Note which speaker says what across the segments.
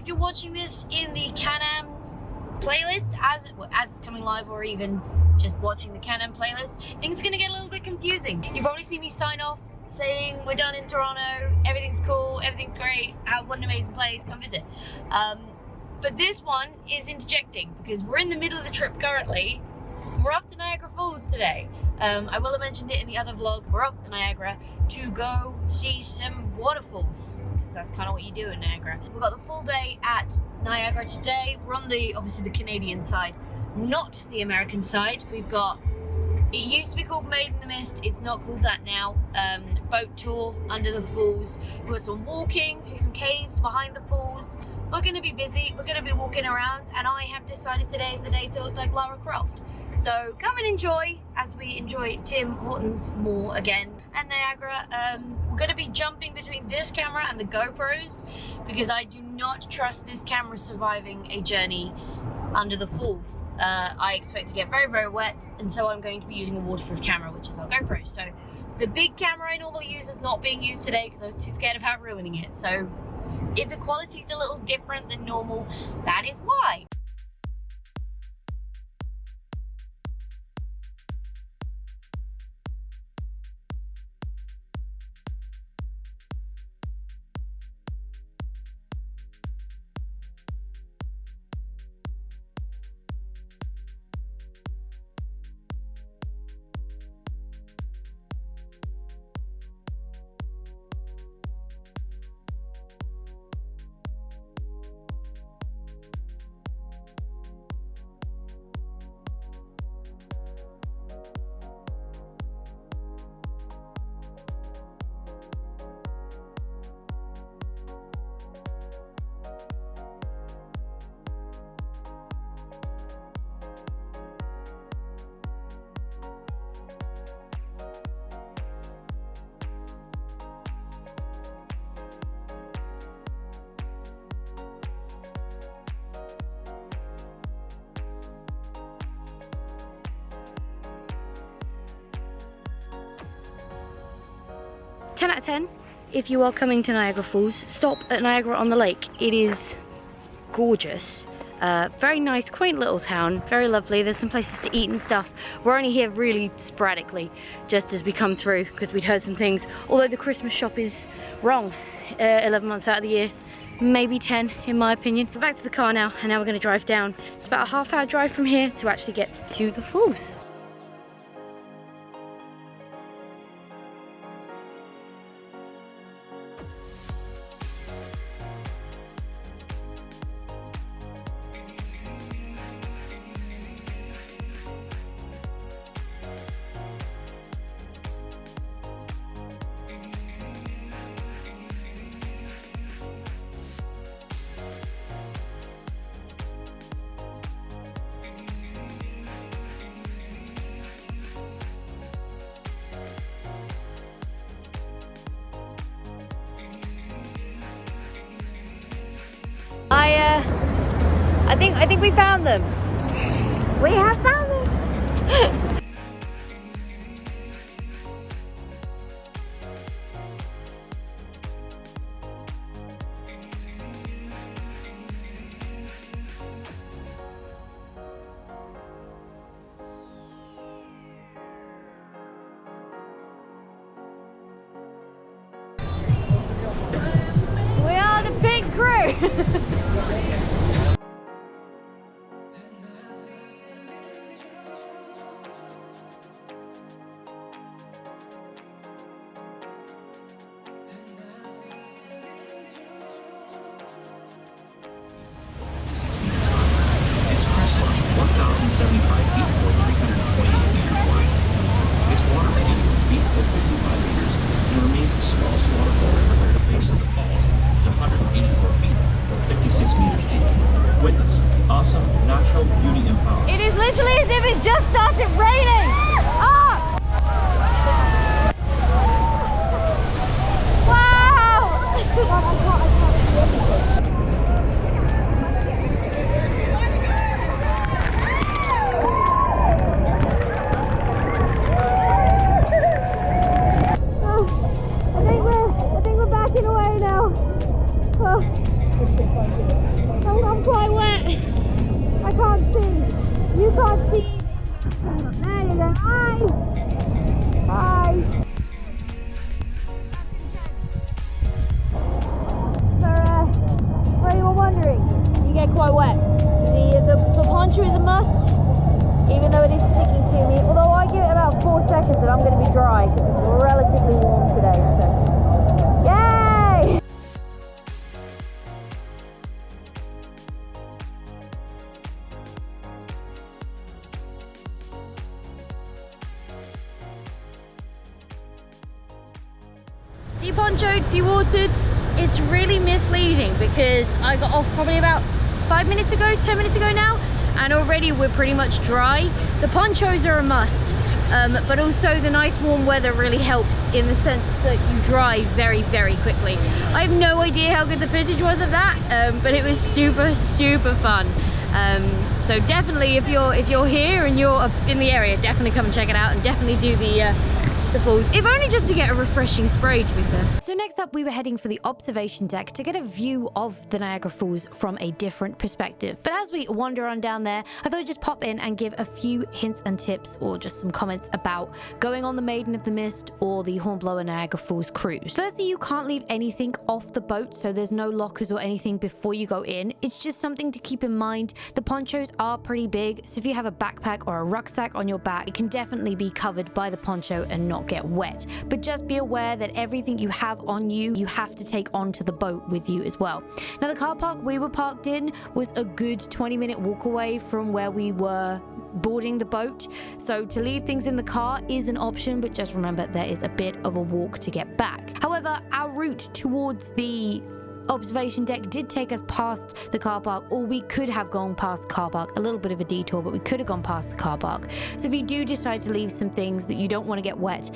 Speaker 1: you're watching this in the Can-Am playlist as it's coming live, or even just watching the Can-Am playlist, things are gonna get a little bit confusing. You've probably seen me sign off saying we're done in Toronto, everything's cool, everything's great, what an amazing place, come visit. But this one is interjecting because we're in the middle of the trip currently. We're off to Niagara Falls today. I will have mentioned it in the other vlog. We're off to Niagara to go see some waterfalls, because that's kind of what you do in Niagara. We've got the full day at Niagara today. We're on obviously the Canadian side, not the American side. We've got, it used to be called Made in the Mist, it's not called that now. Boat tour under the falls. We've got some walking through some caves behind the falls. We're gonna be busy, we're gonna be walking around, and I have decided today is the day to look like Lara Croft. So come and enjoy as we enjoy Tim Hortons more again and Niagara. We're going to be jumping between this camera and the GoPros because I do not trust this camera surviving a journey under the falls. I expect to get very, very wet, and so I'm going to be using a waterproof camera, which is our GoPro. So the big camera I normally use is not being used today because I was too scared about ruining it. So if the quality is a little different than normal, that is why. Ten out of 10. If you are coming to Niagara Falls, stop at Niagara-on-the-Lake. It is gorgeous. Very nice, quaint little town, very lovely. There's some places to eat and stuff. We're only here really sporadically, just as we come through, because we'd heard some things. Although the Christmas shop is wrong, 11 months out of the year, maybe 10 in my opinion. We're back to the car now, and now we're going to drive down. It's about a half-hour drive from here to actually get to the falls. I think we found them. We have found them. We are the pink crew. poncho is a must, even though it is sticking to me. Although I give it about 4 seconds and I'm going to be dry because it's relatively warm today. So, yay! De-ponchoed, de-watered. It's really misleading because I got off probably about 5 minutes ago, 10 minutes ago now, and already we're pretty much dry. The ponchos are a must, but also the nice warm weather really helps in the sense that you dry very, very quickly. I have no idea how good the footage was of that, but it was super, super fun. So definitely if you're here and you're in the area, definitely come and check it out, and definitely do the falls, if only just to get a refreshing spray, to be fair. So next up we were heading for the observation deck to get a view of the Niagara Falls from a different perspective. But as we wander on down there, I thought I'd just pop in and give a few hints and tips, or just some comments about going on the Maiden of the Mist or the Hornblower Niagara Falls cruise. Firstly, you can't leave anything off the boat, so there's no lockers or anything before you go in. It's just something to keep in mind. The ponchos are pretty big, so if you have a backpack or a rucksack on your back, it can definitely be covered by the poncho and not get wet. But just be aware that everything you have on you, you have to take onto the boat with you as well. Now, the car park we were parked in was a good 20-minute walk away from where we were boarding the boat, so to leave things in the car is an option, but just remember there is a bit of a walk to get back. However, our route towards the observation deck did take us past the car park, or we could have gone past the car park, a little bit of a detour, but we could have gone past the car park. So if you do decide to leave some things that you don't want to get wet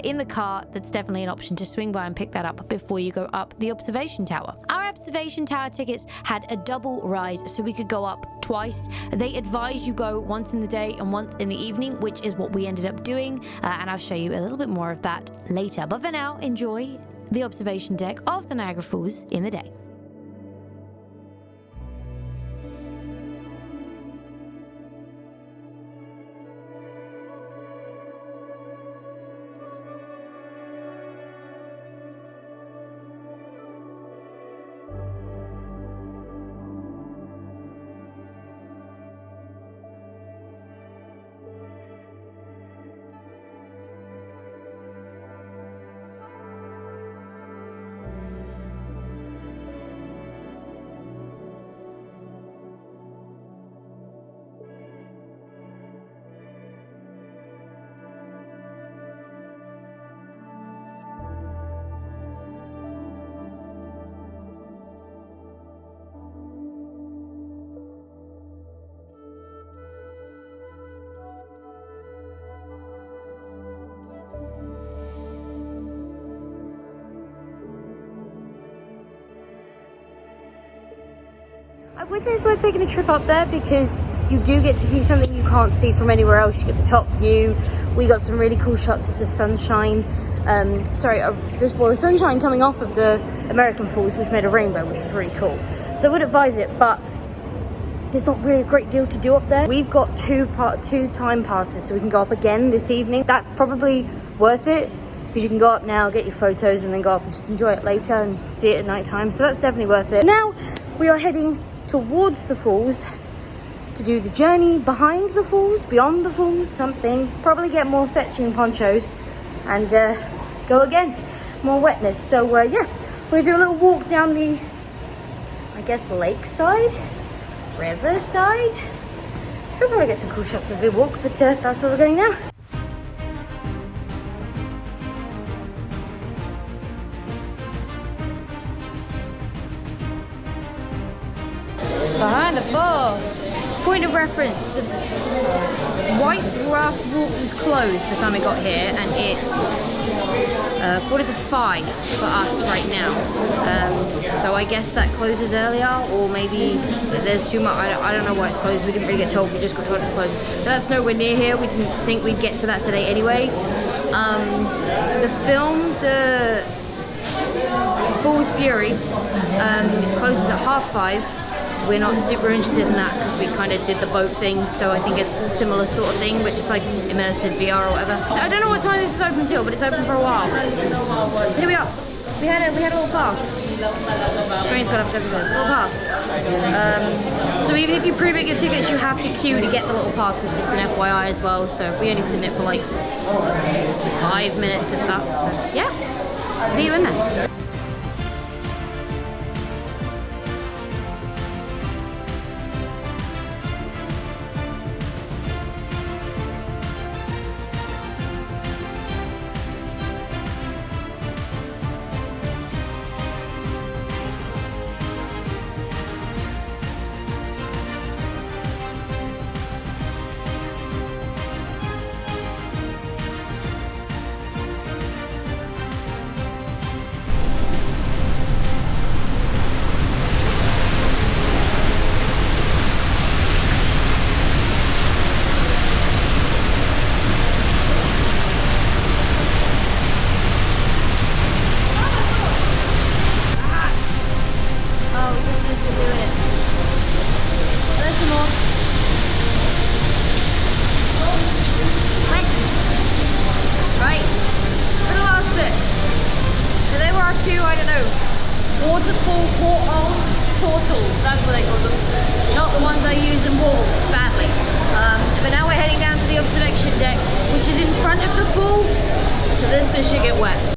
Speaker 1: in the car, that's definitely an option to swing by and pick that up before you go up the observation tower. Our observation tower tickets had a double ride, so we could go up twice. They advise you go once in the day and once in the evening, which is what we ended up doing, and I'll show you a little bit more of that later. But for now, enjoy the observation deck of the Niagara Falls in the day. I would say it's worth taking a trip up there because you do get to see something you can't see from anywhere else. You get the top view. We got some really cool shots of the sunshine. The sunshine coming off of the American Falls, which made a rainbow, which was really cool. So I would advise it, but there's not really a great deal to do up there. We've got two time passes, so we can go up again this evening. That's probably worth it because you can go up now, get your photos, and then go up and just enjoy it later and see it at night time. So that's definitely worth it. Now we are heading towards the falls to do the journey behind the falls, beyond the falls, something. Probably get more fetching ponchos and go again. More wetness. So yeah, we're gonna do a little walk down the, I guess, lakeside, riverside. So we'll probably get some cool shots as we walk, but that's where we're going now. Behind the falls. Point of reference, the White Raft Walk was closed by the time I got here, and it's 4:45 for us right now. So I guess that closes earlier, or maybe there's too much. I don't know why it's closed. We didn't really get told. We just got told it's closed. So that's nowhere near here. We didn't think we'd get to that today anyway. The film, the Falls Fury, closes at 5:30. We're not super interested in that because we kind of did the boat thing, so I think it's a similar sort of thing, which is like immersive VR or whatever. So I don't know what time this is open till, but it's open for a while. Here we are. We had a little pass. Train's got up to everywhere. Little pass. So even if you pre-book your tickets, you have to queue to get the little passes, just an FYI as well. So we only sit in it for like 5 minutes if that. So yeah, see you in there. Portals, that's what they call them. Not the ones I use and walk badly. But now we're heading down to the observation deck, which is in front of the pool, so this bit should get wet.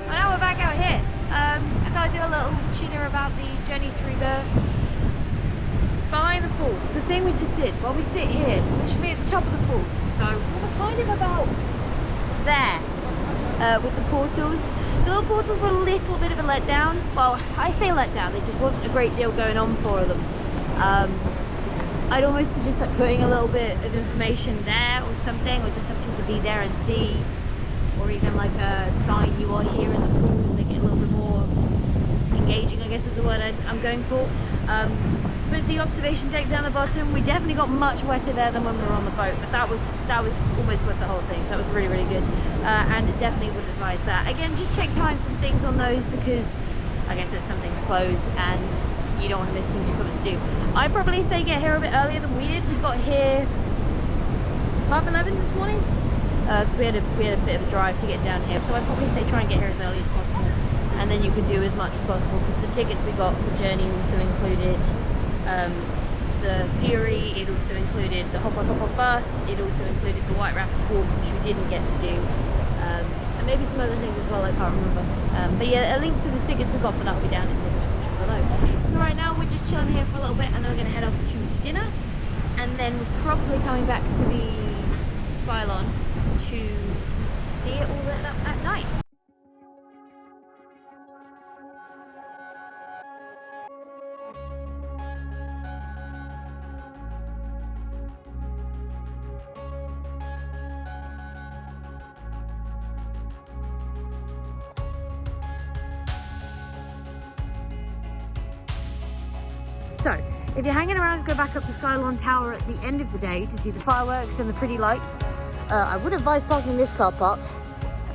Speaker 1: Now we're back out here. I thought I'd do a little tuner about the journey through behind the falls. The thing we just did, while we sit here, literally at the top of the falls. So we're kind of about there with the portals. The little portals were a little bit of a letdown. Well, I say letdown, there just wasn't a great deal going on for them. I'd almost suggest like putting a little bit of information there or something, or just something to be there and see. Or even like a sign you are here in the falls, make it a little bit more engaging, I guess is the word I'm going for. But the observation deck down the bottom, we definitely got much wetter there than when we were on the boat, but that was almost worth the whole thing, so that was really, really good. And definitely would advise that. Again, just check times and things on those, because like I said, some things close and you don't want to miss things you've got to do. I'd probably say get here a bit earlier than we did. We got here 11:30 this morning. Because we had a bit of a drive to get down here, so I'd probably say try and get here as early as possible, and then you can do as much as possible, because the tickets we got for journey also included the Fury, it also included the hop on bus, it also included the White Rapids walk, which we didn't get to do, and maybe some other things as well, I can't remember. But yeah, a link to the tickets we got for that will be down in the description below. So right now we're just chilling here for a little bit, and then we're going to head off to dinner, and then we're probably coming back to the Skylon to see it all lit up at night. So, if you're hanging around, go back up the Skylon Tower at the end of the day to see the fireworks and the pretty lights. I would advise parking in this car park,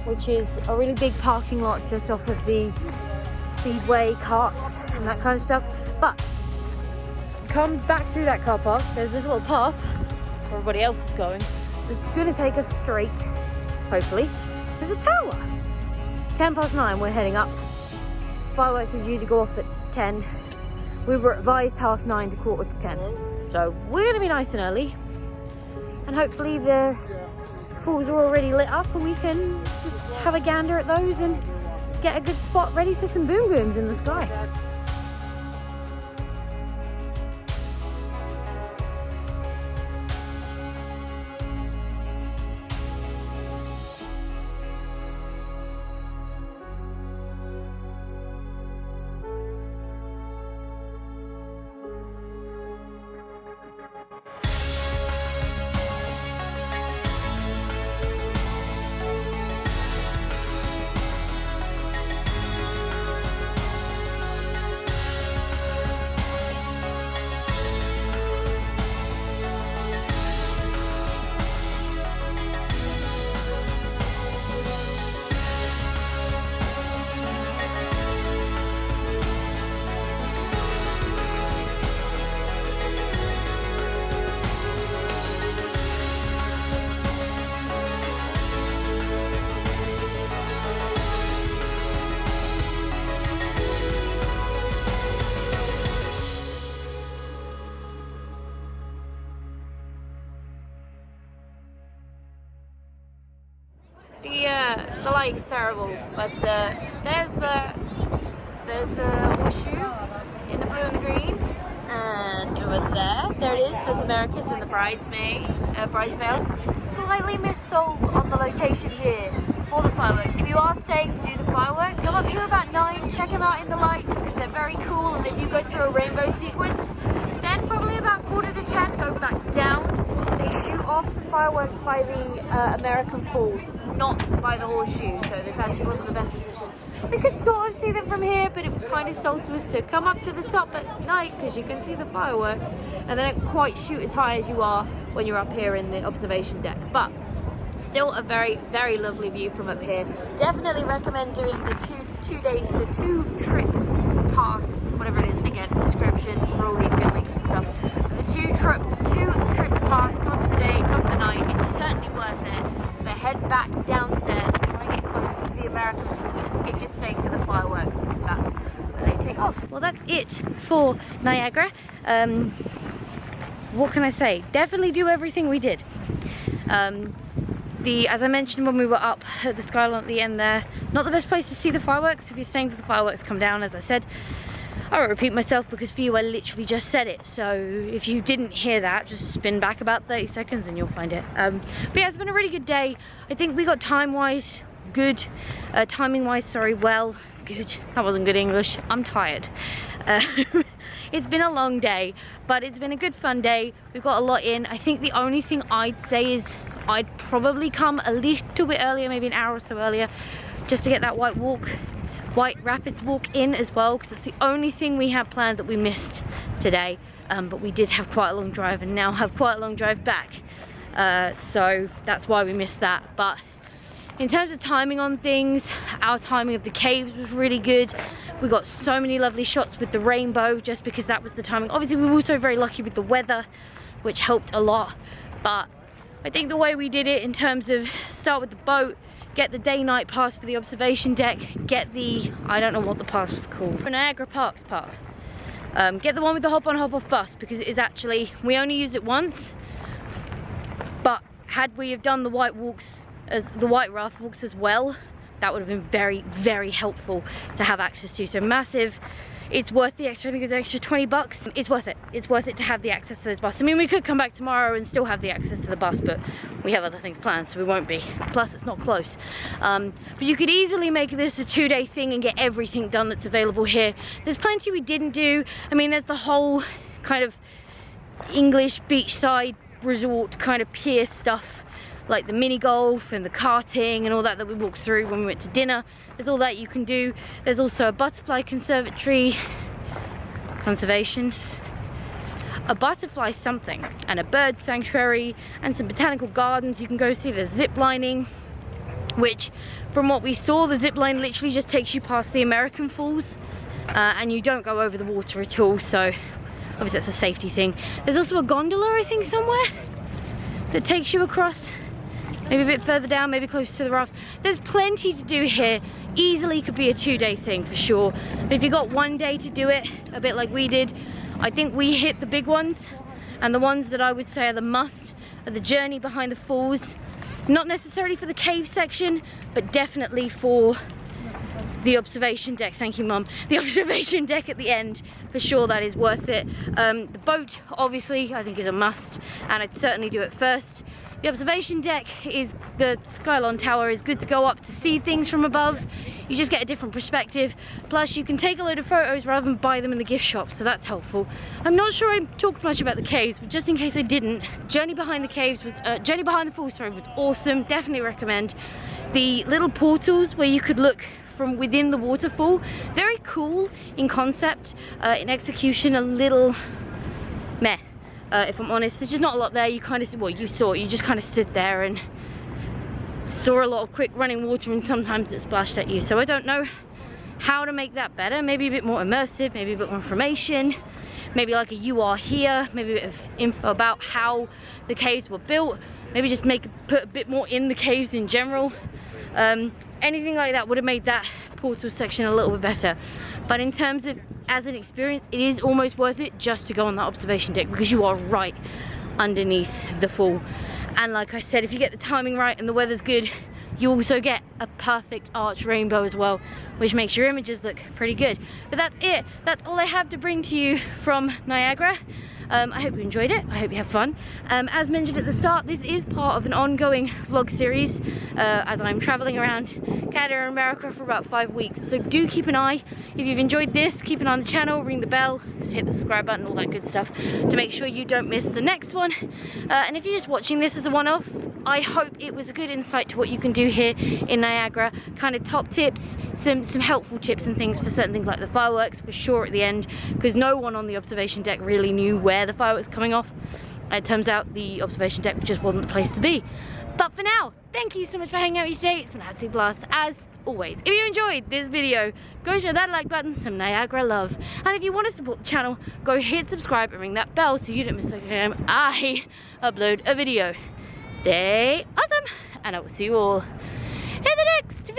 Speaker 1: which is a really big parking lot just off of the speedway carts and that kind of stuff. But come back through that car park, there's this little path where everybody else is going. It's gonna take us straight, hopefully, to the tower. 9:10, we're heading up. Fireworks are due to go off at 10. We were advised 9:30 to 9:45. So we're gonna be nice and early. And hopefully the falls are already lit up and we can just have a gander at those and get a good spot ready for some boom booms in the sky. The lighting's terrible, but there's the horseshoe in the blue and the green, and over there it is. There's Americus and the bridesmaid. Slightly missold on the location here for the fireworks. If you are staying to do the fireworks, come up here about 9, check them out in the lights because they're very cool, and they do go through a rainbow sequence. Then probably about 9:45, go back down. They shoot off the fireworks by the American Falls, not by the horseshoe, so this actually wasn't the best position. We could sort of see them from here, but it was kind of sold to us to come up to the top at night because you can see the fireworks, and they don't quite shoot as high as you are when you're up here in the observation deck. But still a very, very lovely view from up here. Definitely recommend doing the two trip pass, whatever it is, again, description for all these good links and stuff. But the two trip pass, come up in the day, come up in the night, it's certainly worth it. But head back downstairs and try and get closer to the American Falls if you're staying for the fireworks, because that's when they take off. Well, that's it for Niagara. What can I say? Definitely do everything we did. As I mentioned when we were up at the Skylon at the end there, not the best place to see the fireworks. If you're staying for the fireworks, come down, as I said. I won't repeat myself because for you I literally just said it, so if you didn't hear that, just spin back about 30 seconds and you'll find it. But yeah, it's been a really good day. I think we got time-wise good, timing-wise, sorry, well, good. That wasn't good English. I'm tired. It's been a long day, but it's been a good fun day. We've got a lot in. I think the only thing I'd say is I'd probably come a little bit earlier, maybe an hour or so earlier, just to get that White Rapids walk in as well, because it's the only thing we had planned that we missed today. But we did have quite a long drive and now have quite a long drive back. So that's why we missed that. But in terms of timing on things, our timing of the caves was really good. We got so many lovely shots with the rainbow just because that was the timing. Obviously we were also very lucky with the weather, which helped a lot. But I think the way we did it in terms of start with the boat, get the day-night pass for the observation deck, get the, I don't know what the pass was called, Niagara Parks pass. Get the one with the hop-on hop-off bus, because it is actually, we only used it once, but had we have done the white walks, as the white raft walks as well, that would have been very, very helpful to have access to. So massive. It's worth the extra, I think it's an extra 20 bucks. It's worth it. It's worth it to have the access to this bus. I mean, we could come back tomorrow and still have the access to the bus, but we have other things planned, so we won't be. Plus, it's not close. But you could easily make this a 2-day thing and get everything done that's available here. There's plenty we didn't do. I mean, there's the whole kind of English beachside resort kind of pier stuff, like the mini golf and the karting and all that we walked through when we went to dinner. There's all that you can do. There's also a butterfly conservation
Speaker 2: a butterfly something and a bird sanctuary and some botanical gardens you can go see. There's zip lining, which from what we saw, the zip line literally just takes you past the American Falls and you don't go over the water at all, so obviously that's a safety thing. There's also a gondola, I think, somewhere that takes you across, maybe a bit further down, maybe close to the raft. There's plenty to do here. Easily could be a 2-day thing for sure. But if you got 1 day to do it, a bit like we did, I think we hit the big ones, and the ones that I would say are the must are the journey behind the falls. Not necessarily for the cave section, but definitely for the observation deck. Thank you, Mum. The observation deck at the end, for sure, that is worth it. The boat, obviously, I think is a must, and I'd certainly do it first. The observation deck is, the Skylon Tower is good to go up to see things from above. You just get a different perspective. Plus you can take a load of photos rather than buy them in the gift shop, so that's helpful. I'm not sure I talked much about the caves, but just in case I didn't, Journey Behind the Caves was, Journey Behind the Falls, sorry, was awesome. Definitely recommend. The little portals where you could look from within the waterfall, very cool in concept. In execution, a little meh. If I'm honest, there's just not a lot there. You kind of, well, you just kind of stood there and saw a lot of quick running water, and sometimes it splashed at you. So I don't know how to make that better. Maybe a bit more immersive, maybe a bit more information, maybe like a "you are here," maybe a bit of info about how the caves were built, maybe just put a bit more in the caves in general. Anything like that would have made that portal section a little bit better. But in terms of as an experience, it is almost worth it just to go on that observation deck, because you are right underneath the fall. And like I said, if you get the timing right and the weather's good, you also get a perfect arch rainbow as well, which makes your images look pretty good. But that's it. That's all I have to bring to you from Niagara. I hope you enjoyed it. I hope you have fun. As mentioned at the start, this is part of an ongoing vlog series as I'm traveling around Canada and America for about 5 weeks. So do keep an eye. If you've enjoyed this, keep an eye on the channel, ring the bell, just hit the subscribe button, all that good stuff to make sure you don't miss the next one. And if you're just watching this as a one-off, I hope it was a good insight to what you can do here in Niagara. Kind of top tips, some helpful tips and things for certain things like the fireworks for sure at the end, because no one on the observation deck really knew where the fireworks coming off. It turns out the observation deck just wasn't the place to be. But for now, thank you so much for hanging out with me today. It's been an absolute blast as always. If you enjoyed this video, go show that like button, some Niagara love. And if you want to support the channel, go hit subscribe and ring that bell so you don't miss the time I upload a video. Stay awesome, and I will see you all in the next video.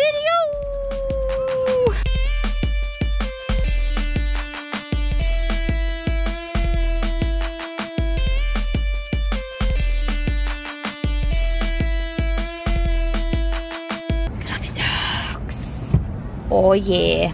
Speaker 2: Oh yeah.